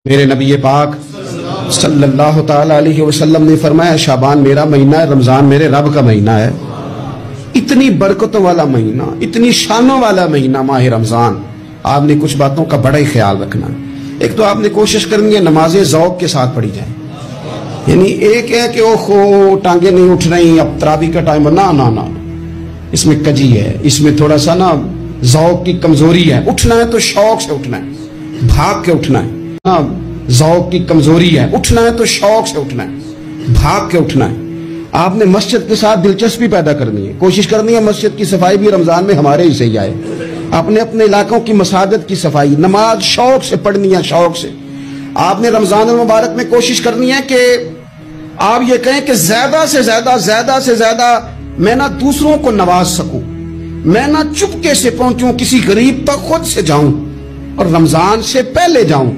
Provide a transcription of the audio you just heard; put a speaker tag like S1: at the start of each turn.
S1: میرے نبی پاک صلی اللہ تعالی علیہ وسلم نے فرمایا شعبان میرا مہینہ ہے، رمضان میرے رب کا مہینہ ہے۔ اتنی برکتوں والا مہینہ، اتنی شانوں والا مہینہ ماہ رمضان، آپ نے کچھ باتوں کا بڑا ہی خیال رکھنا۔ ایک تو آپ نے کوشش کرنی ہے نمازیں ذوق کے ساتھ پڑھی جائیں، یعنی ایک ہے کہ اوہ ٹانگیں نہیں اٹھ رہی، اب تراویح کا ٹائم، نہ اس میں کجی ہے، اس میں تھوڑا سا نا ذوق کی کمزوری ہے۔ اٹھنا ہے تو شوق سے اٹھنا ہے، بھاگ کے اٹھنا ہے۔ ذوق کی کمزوری ہے، اٹھنا ہے تو شوق سے اٹھنا ہے، بھاگ کے اٹھنا ہے۔ آپ نے مسجد کے ساتھ دلچسپی پیدا کرنی ہے، کوشش کرنی ہے مسجد کی صفائی بھی رمضان میں ہمارے ہی سے ہی آئے۔ آپ نے اپنے علاقوں کی مساجد کی صفائی، نماز شوق سے پڑھنی ہے، شوق سے۔ آپ نے رمضان المبارک میں کوشش کرنی ہے کہ آپ یہ کہیں کہ زیادہ سے زیادہ میں نہ دوسروں کو نواز سکوں، میں نہ چپکے سے پہنچوں کسی غریب تک، خود سے جاؤں اور رمضان سے پہلے جاؤں۔